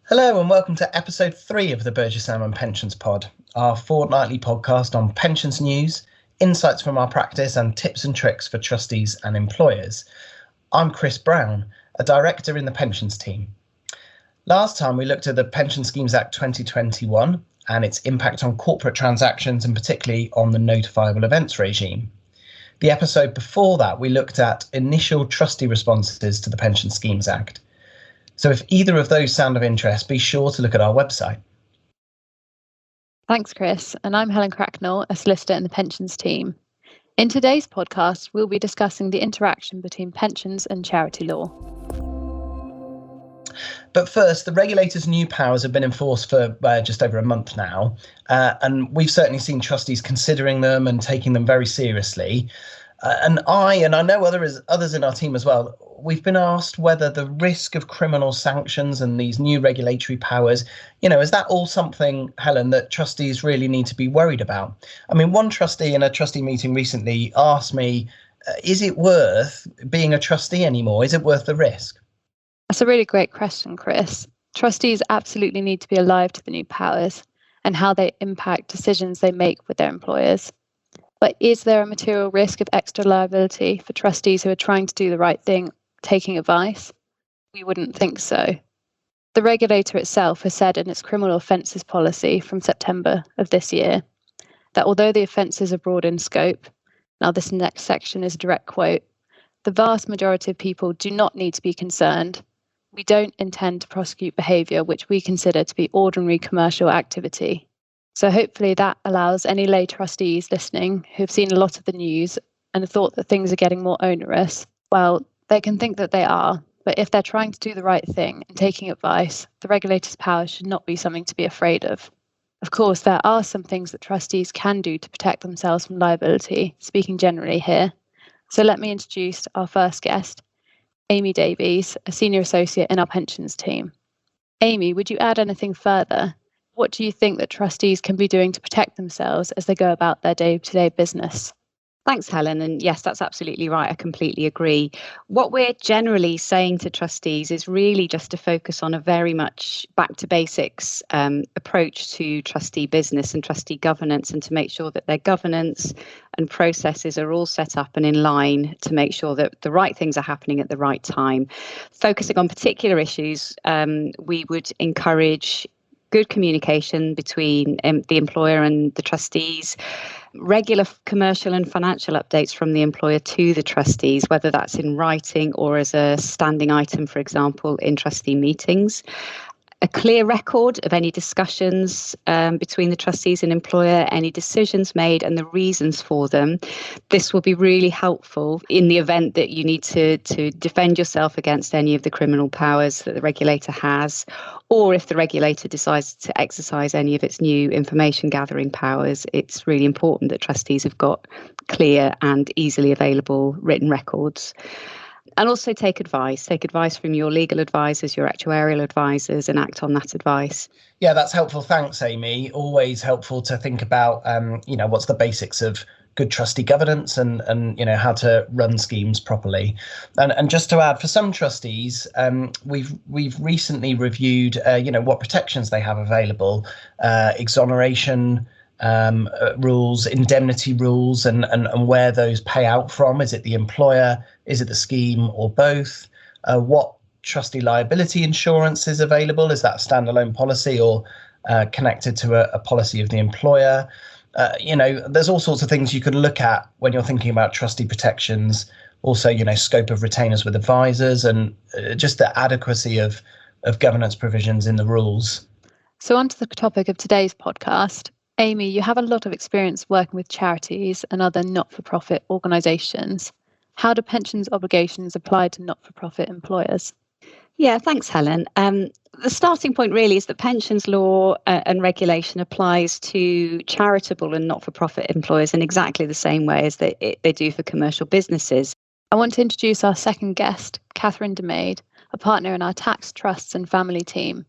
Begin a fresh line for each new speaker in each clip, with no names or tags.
Hello and welcome to episode 3 of the Burgess Salmon Pensions Pod, our fortnightly podcast on pensions news, insights from our practice and tips and tricks for trustees and employers. I'm Chris Brown, a director in the pensions team. Last time we looked at the Pension Schemes Act 2021 and its impact on corporate transactions and particularly on the notifiable events regime. The episode before that we looked at initial trustee responses to the Pension Schemes Act. So if either of those sound of interest, be sure to look at our website.
Thanks, Chris. And I'm Helen Cracknell, a solicitor in the pensions team. In today's podcast, we'll be discussing the interaction between pensions and charity law.
But first, the regulator's new powers have been enforced for just over a month now, and we've certainly seen trustees considering them and taking them very seriously. And I know others in our team as well, we've been asked whether the risk of criminal sanctions and these new regulatory powers, is that all something, Helen, that trustees really need to be worried about? I mean, one trustee in a trustee meeting recently asked me, is it worth being a trustee anymore? Is it worth the risk?
That's a really great question, Chris. Trustees absolutely need to be alive to the new powers and how they impact decisions they make with their employers. But is there a material risk of extra liability for trustees who are trying to do the right thing, taking advice? We wouldn't think so. The regulator itself has said in its criminal offences policy from September of this year that although the offences are broad in scope, now this next section is a direct quote, the vast majority of people do not need to be concerned. We don't intend to prosecute behaviour which we consider to be ordinary commercial activity. So hopefully that allows any lay trustees listening who've seen a lot of the news and thought that things are getting more onerous, well, they can think that they are, but if they're trying to do the right thing and taking advice, the regulator's powers should not be something to be afraid of. Of course, there are some things that trustees can do to protect themselves from liability, speaking generally here. So let me introduce our first guest, Amy Davies, a senior associate in our pensions team. Amy, would you add anything further? What do you think that trustees can be doing to protect themselves as they go about their day-to-day business?
Thanks, Helen. And yes, that's absolutely right. I completely agree. What we're generally saying to trustees is really just to focus on a very much back to basics approach to trustee business and trustee governance, and to make sure that their governance and processes are all set up and in line to make sure that the right things are happening at the right time. Focusing on particular issues, we would encourage good communication between the employer and the trustees, regular commercial and financial updates from the employer to the trustees, whether that's in writing or as a standing item, for example, in trustee meetings. A clear record of any discussions between the trustees and employer, any decisions made and the reasons for them. This will be really helpful in the event that you need to defend yourself against any of the criminal powers that the regulator has, or if the regulator decides to exercise any of its new information gathering powers. It's really important that trustees have got clear and easily available written records. And also take advice from your legal advisors, your actuarial advisors, and act on that advice.
Yeah, that's helpful. Thanks, Amy. Always helpful to think about, what's the basics of good trustee governance and how to run schemes properly. And just to add, for some trustees, we've recently reviewed, what protections they have available, exoneration rules, indemnity rules, and where those pay out from. Is it the employer? Is it the scheme, or both? What trustee liability insurance is available? Is that a standalone policy or connected to a policy of the employer? There's all sorts of things you could look at when you're thinking about trustee protections. Also, scope of retainers with advisors, and just the adequacy of governance provisions in the rules.
So on to the topic of today's podcast. Amy, you have a lot of experience working with charities and other not-for-profit organisations. How do pensions obligations apply to not-for-profit employers?
Yeah, thanks, Helen. The starting point really is that pensions law and regulation applies to charitable and not-for-profit employers in exactly the same way as they do for commercial businesses.
I want to introduce our second guest, Catherine de Maid, a partner in our tax, trusts and family team.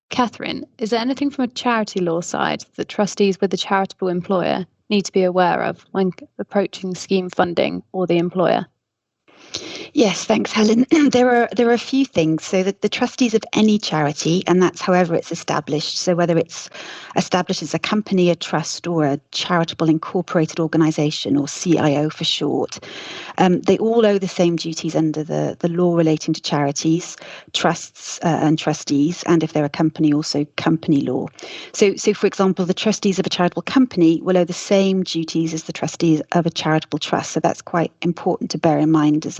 Catherine, is there anything from a charity law side that trustees with a charitable employer need to be aware of when approaching scheme funding or the employer?
Yes, thanks, Helen. There are a few things. So that the trustees of any charity, and that's however it's established. So whether it's established as a company, a trust, or a charitable incorporated organisation, or CIO for short, they all owe the same duties under the law relating to charities, trusts, and trustees, and if they're a company, also company law. So for example, the trustees of a charitable company will owe the same duties as the trustees of a charitable trust. So that's quite important to bear in mind as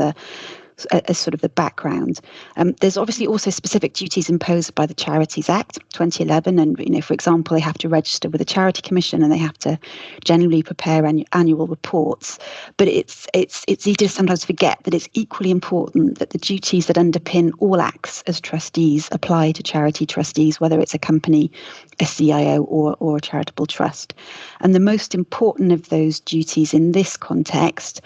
sort of the background. There's obviously also specific duties imposed by the Charities Act 2011, and for example, they have to register with the Charity Commission and they have to generally prepare annual reports. But it's easy to sometimes forget that it's equally important that the duties that underpin all acts as trustees apply to charity trustees, whether it's a company, a CIO, or a charitable trust. And the most important of those duties in this context,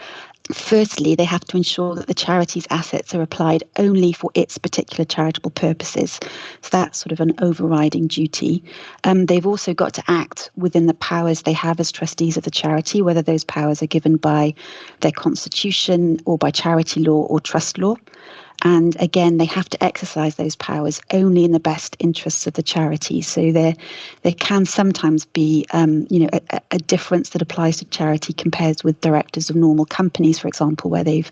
firstly, they have to ensure that the charity's assets are applied only for its particular charitable purposes. So that's sort of an overriding duty. They've also got to act within the powers they have as trustees of the charity, whether those powers are given by their constitution or by charity law or trust law. And again, they have to exercise those powers only in the best interests of the charity. So there can sometimes be, a difference that applies to charity compared with directors of normal companies, for example, where they've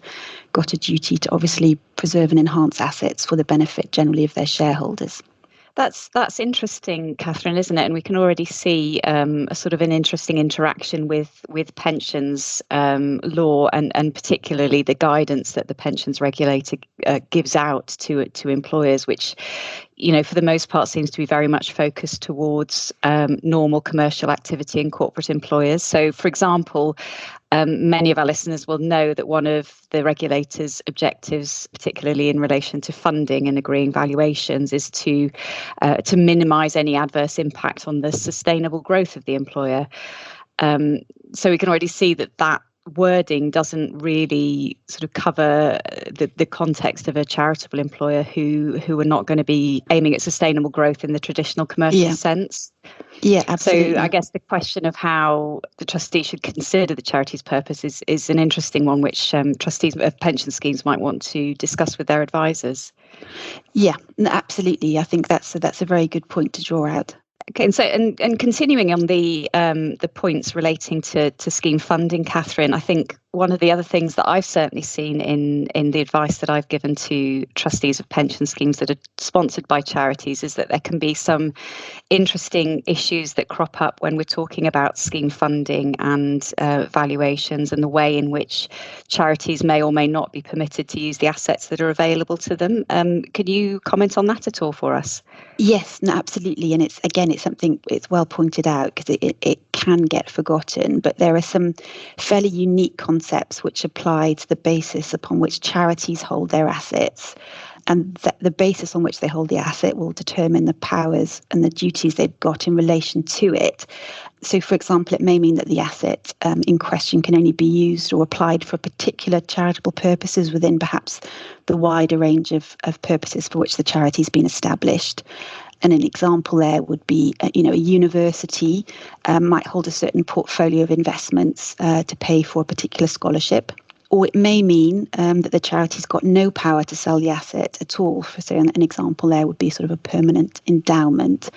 got a duty to obviously preserve and enhance assets for the benefit generally of their shareholders.
That's interesting, Catherine, isn't it? And we can already see a sort of an interesting interaction with pensions law and particularly the guidance that the pensions regulator gives out to employers, which, for the most part seems to be very much focused towards normal commercial activity in corporate employers. So, for example, many of our listeners will know that one of the regulator's objectives, particularly in relation to funding and agreeing valuations, is to minimise any adverse impact on the sustainable growth of the employer. So we can already see that wording doesn't really sort of cover the context of a charitable employer who are not going to be aiming at sustainable growth in the traditional commercial sense.
Yeah, absolutely.
So I guess the question of how the trustee should consider the charity's purpose is an interesting one, which trustees of pension schemes might want to discuss with their advisors.
Yeah, absolutely. I think that's a very good point to draw out.
Okay, and so and continuing on the points relating to scheme funding, Catherine, I think one of the other things that I've certainly seen in the advice that I've given to trustees of pension schemes that are sponsored by charities is that there can be some interesting issues that crop up when we're talking about scheme funding and valuations and the way in which charities may or may not be permitted to use the assets that are available to them. Could you comment on that at all for us?
Yes, no, absolutely. And it's something, it's well pointed out because it can get forgotten, but there are some fairly unique concepts which apply to the basis upon which charities hold their assets. And the basis on which they hold the asset will determine the powers and the duties they've got in relation to it. So, for example, it may mean that the asset in question can only be used or applied for particular charitable purposes within perhaps the wider range of purposes for which the charity has been established. And an example there would be, a university might hold a certain portfolio of investments to pay for a particular scholarship. Or it may mean that the charity's got no power to sell the asset at all. So an example there would be sort of a permanent endowment.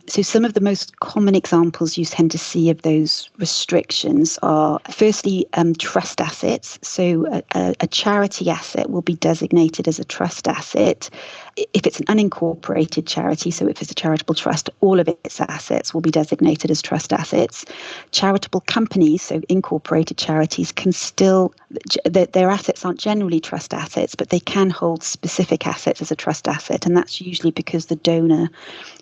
So some of the most common examples you tend to see of those restrictions are, firstly, trust assets. So a charity asset will be designated as a trust asset. If it's an unincorporated charity, so if it's a charitable trust, all of its assets will be designated as trust assets. Charitable companies, so incorporated charities, can still, their assets aren't generally trust assets, but they can hold specific assets as a trust asset. And that's usually because the donor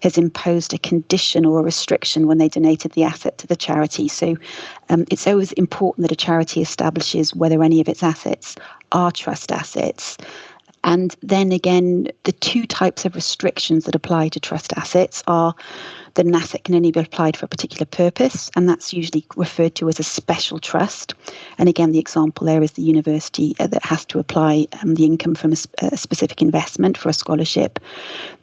has imposed a condition or a restriction when they donated the asset to the charity. So it's always important that a charity establishes whether any of its assets are trust assets. And then again, the two types of restrictions that apply to trust assets are that an asset can only be applied for a particular purpose, and that's usually referred to as a special trust. And again, the example there is the university that has to apply the income from a specific investment for a scholarship.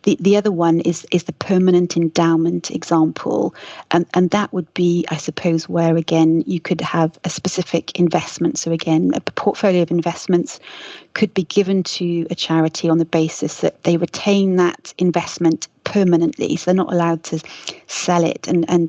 The other one is the permanent endowment example, and that would be, I suppose, where again you could have a specific investment. So again, a portfolio of investments could be given to a charity on the basis that they retain that investment permanently. So they're not allowed to sell it and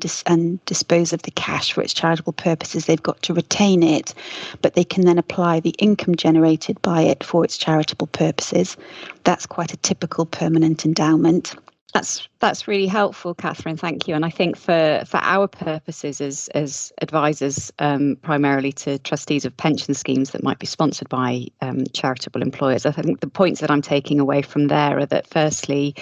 dispose of the cash for its charitable purposes. They've got to retain it, but they can then apply the income generated by it for its charitable purposes. That's quite a typical permanent endowment.
That's really helpful, Catherine. Thank you. And I think for our purposes as advisors, primarily to trustees of pension schemes that might be sponsored by charitable employers, I think the points that I'm taking away from there are that firstly,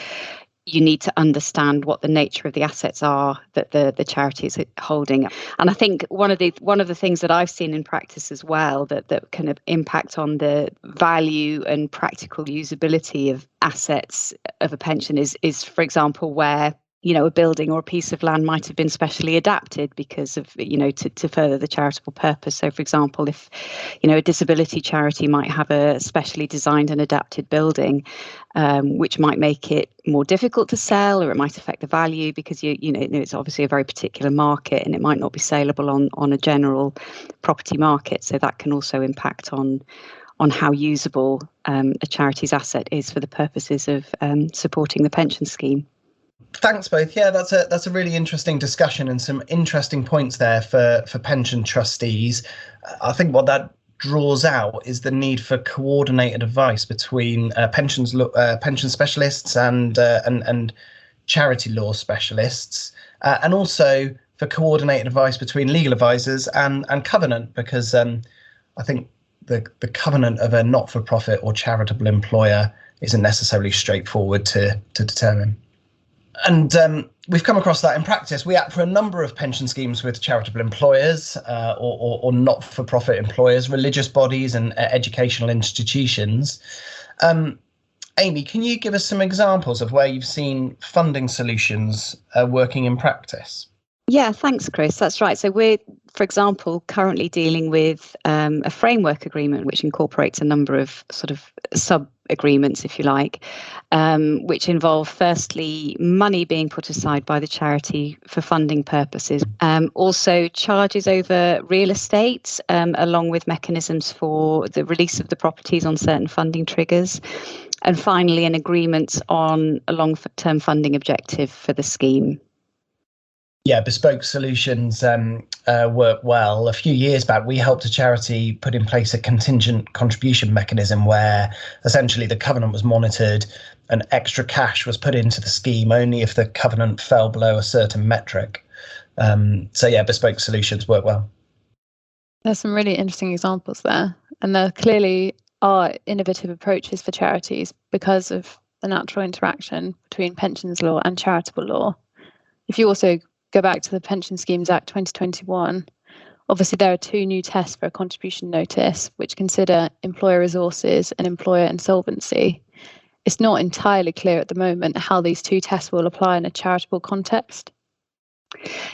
you need to understand what the nature of the assets are that the charity is holding. And I think one of the things that I've seen in practice as well that can impact on the value and practical usability of assets of a pension is for example, where a building or a piece of land might have been specially adapted because of, to further the charitable purpose. So, for example, if, a disability charity might have a specially designed and adapted building, which might make it more difficult to sell, or it might affect the value because, it's obviously a very particular market and it might not be saleable on a general property market. So that can also impact on how usable a charity's asset is for the purposes of supporting the pension scheme.
Thanks both. Yeah, that's a really interesting discussion and some interesting points there for pension trustees. I think what that draws out is the need for coordinated advice between pension specialists and charity law specialists, and also for coordinated advice between legal advisors and covenant, because I think the covenant of a not-for-profit or charitable employer isn't necessarily straightforward to determine. And we've come across that in practice. We act for a number of pension schemes with charitable employers or not-for-profit employers, religious bodies and educational institutions. Amy, can you give us some examples of where you've seen funding solutions working in practice?
Yeah, thanks, Chris. That's right. So we're, for example, currently dealing with a framework agreement which incorporates a number of sort of sub-agreements, if you like, which involve firstly money being put aside by the charity for funding purposes, also charges over real estate, along with mechanisms for the release of the properties on certain funding triggers, and finally an agreement on a long-term funding objective for the scheme.
Yeah, bespoke solutions work well. A few years back, we helped a charity put in place a contingent contribution mechanism where essentially the covenant was monitored and extra cash was put into the scheme only if the covenant fell below a certain metric. So yeah, bespoke solutions work well.
There's some really interesting examples there, and there clearly are innovative approaches for charities because of the natural interaction between pensions law and charitable law. If you also go back to the Pension Schemes Act 2021, obviously there are two new tests for a contribution notice which consider employer resources and employer insolvency. It's not entirely clear at the moment how these two tests will apply in a charitable context.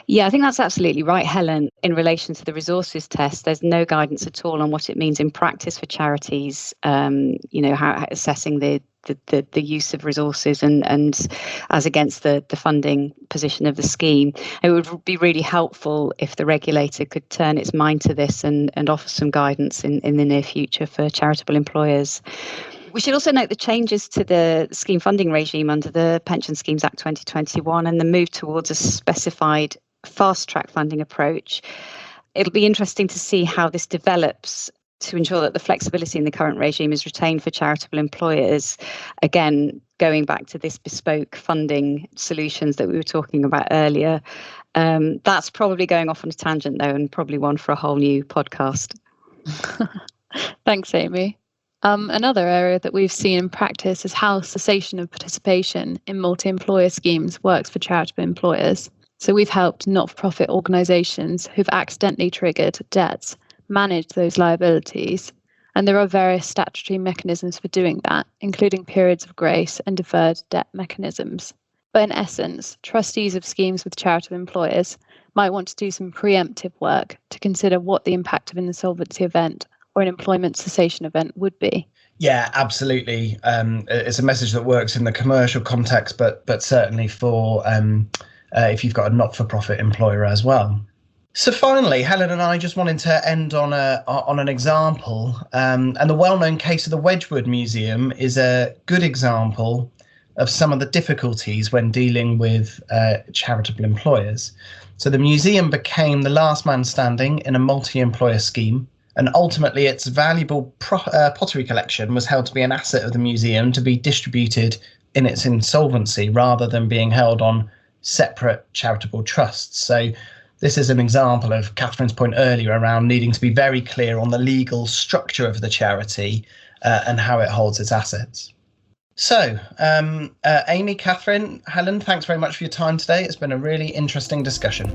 Yeah, I think that's absolutely right, Helen. In relation to the resources test, there's no guidance at all on what it means in practice for charities, how assessing the use of resources and as against the funding position of the scheme. It would be really helpful if the regulator could turn its mind to this and offer some guidance in the near future for charitable employers. We should also note the changes to the scheme funding regime under the Pension Schemes Act 2021 and the move towards a specified fast-track funding approach. It'll be interesting to see how this develops to ensure that the flexibility in the current regime is retained for charitable employers. Again, going back to this bespoke funding solutions that we were talking about earlier. That's probably going off on a tangent though, and probably one for a whole new podcast.
Thanks, Amy. Another area that we've seen in practice is how cessation of participation in multi-employer schemes works for charitable employers. So we've helped not-for-profit organisations who've accidentally triggered debts manage those liabilities And there are various statutory mechanisms for doing that, including periods of grace and deferred debt mechanisms. But in essence, trustees of schemes with charitable employers might want to do some preemptive work to consider what the impact of an insolvency event or an employment cessation event would be.
Yeah, absolutely. It's a message that works in the commercial context, but certainly for if you've got a not-for-profit employer as well. So finally, Helen and I just wanted to end on an example, and the well-known case of the Wedgwood Museum is a good example of some of the difficulties when dealing with charitable employers. So the museum became the last man standing in a multi-employer scheme, and ultimately its valuable pottery collection was held to be an asset of the museum to be distributed in its insolvency rather than being held on separate charitable trusts. So this is an example of Catherine's point earlier around needing to be very clear on the legal structure of the charity and how it holds its assets. So, Amy, Catherine, Helen, thanks very much for your time today. It's been a really interesting discussion.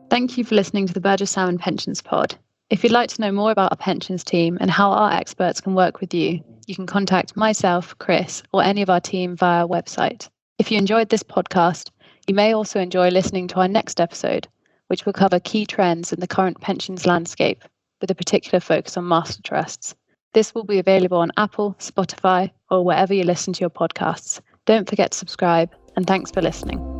Thank you for listening to the Burgess Salmon Pensions Pod. If you'd like to know more about our pensions team and how our experts can work with you, you can contact myself, Chris, or any of our team via our website. If you enjoyed this podcast, you may also enjoy listening to our next episode, which will cover key trends in the current pensions landscape, with a particular focus on master trusts. This will be available on Apple, Spotify, or wherever you listen to your podcasts. Don't forget to subscribe, and thanks for listening.